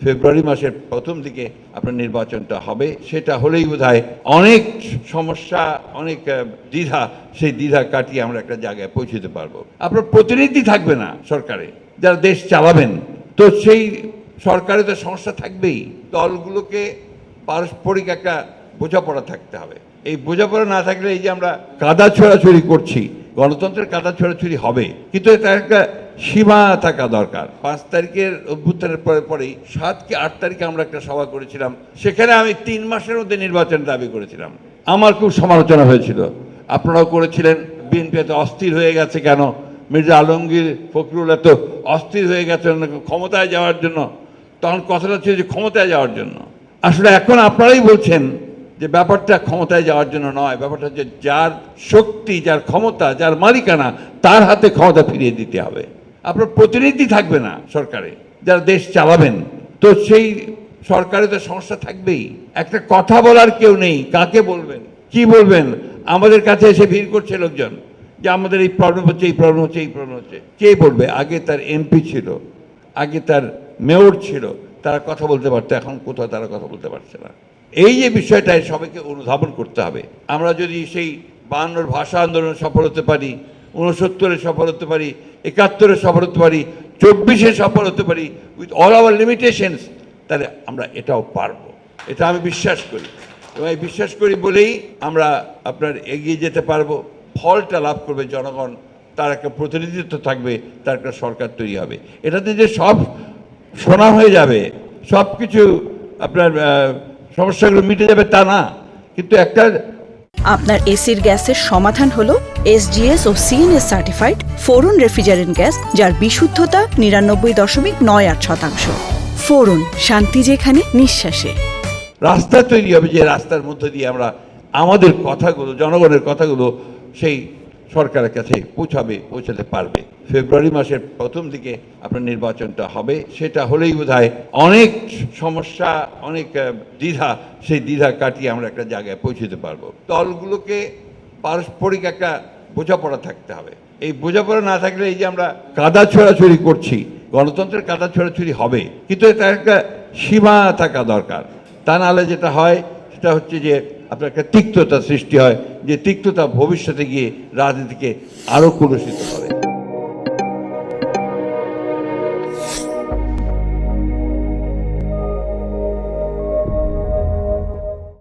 ফেব্রুয়ারি মাসের প্রথম দিকে আপনার নির্বাচনটা হবে। সেটা হলেই বোধহয় অনেক সমস্যা, অনেক দ্বিধা, সেই দ্বিধা কাটিয়ে আমরা একটা জায়গায় পৌঁছতে পারবো। আপনার প্রতিনিধি থাকবে না সরকারে, যারা দেশ চালাবেন, তো সেই সরকারে তো সমস্যা থাকবেই। দলগুলোকে পারস্পরিক একটা বোঝাপড়া থাকতে হবে। এই বোঝাপড়া না থাকলে এই যে আমরা কাদা ছোড়াছুড়ি করছি, গণতন্ত্রের কাদা ছোড়াছুড়ি হবে, কিন্তু এটা একটা সীমা থাকা দরকার। 5 তারিখের অভ্যুত্থানের পরেই 7 কি 8 তারিখে আমরা একটা সভা করেছিলাম, সেখানে আমি 3 মাসের মধ্যে নির্বাচন দাবি করেছিলাম। আমার খুব সমালোচনা হয়েছিল, আপনারাও করেছিলেন। বিএনপি এত অস্থির হয়ে গেছে কেন, মির্জা আলমগীর ফখরুল এত অস্থির হয়ে গেছে ক্ষমতায় যাওয়ার জন্য। তখন কথাটা ছিল যে ক্ষমতায় যাওয়ার জন্য। আসলে এখন আপনারাই বলছেন যে ব্যাপারটা ক্ষমতায় যাওয়ার জন্য নয়, ব্যাপারটা হচ্ছে যার শক্তি, যার ক্ষমতা, যার মালিকানা, তার হাতে ক্ষমতা ফিরিয়ে দিতে হবে। আপনার প্রতিনিধি থাকবে না সরকারে, যারা দেশ চালাবেন, তো সেই সরকারে তো সমস্যা থাকবেই। একটা কথা বলার কেউ নেই, কাকে বলবেন, কি বলবেন? আমাদের কাছে এসে ভিড় করছে লোকজন যে আমাদের এই প্রবলেম হচ্ছে, এই প্রবলেম হচ্ছে, এই প্রবলেম হচ্ছে। কে বলবে? আগে তার এমপি ছিল, আগে তার মেয়র ছিল, তারা কথা বলতে পারতো, এখন কোথাও তারা কথা বলতে পারছে না। এই যে বিষয়টাই সবাইকে অনুধাবন করতে হবে। আমরা যদি সেই 52 ভাষা আন্দোলনে সফল হতে পারি, 69-এ সফল হতে পারি, 71-এ সফল হতে পারি, 24-এ সফল হতে পারি, উইথ অল আওয়ার লিমিটেশনস, তাহলে আমরা এটাও পারবো। এটা আমি বিশ্বাস করি, এবং এই বিশ্বাস করি বলেই আমরা আপনার এগিয়ে যেতে পারবো। ফলটা লাভ করবে জনগণ, তার একটা প্রতিনিধিত্ব থাকবে, তার একটা সরকার তৈরি হবে। এটাতে যে সব শোনা হয়ে যাবে, সব কিছু আপনার সমস্যাগুলো মিটে যাবে তা না, কিন্তু একটা আপনার এসির গ্যাসের সমাধান হলো SGS ও CNS সার্টিফাইড ফোরন রেফ্রিজারেন্ট গ্যাস, যার বিশুদ্ধতা 99.98%। ফোরন, শান্তি যেখানে, নিঃশ্বাসে। রাস্তা তৈরি হবে, যে রাস্তার মধ্যে দিয়ে আমরা আমাদের কথাগুলো, জনগণের কথাগুলো সেই সরকারের কাছে পৌঁছাতে পারবে। ফেব্রুয়ারি মাসের প্রথম দিকে আপনার নির্বাচনটা হবে। সেটা হলেই বোধহয় অনেক সমস্যা, অনেক দ্বিধা, সেই দ্বিধা কাটিয়ে আমরা একটা জায়গায় পৌঁছতে পারবো। দলগুলোকে পারস্পরিক একটা বোঝাপড়া থাকতে হবে। এই বোঝাপড়া না থাকলে এই যে আমরা কাদা ছোড়াছুড়ি করছি, গণতন্ত্রের কাদা ছোড়াছুড়ি হবে, কিন্তু এটা একটা সীমা থাকা দরকার। তা নাহলে যেটা হয় সেটা হচ্ছে যে আপনার একটা তিক্ততা সৃষ্টি হয়, যে তিক্ততা ভবিষ্যতে গিয়ে রাজনীতিকে আরও কলুষিত করে।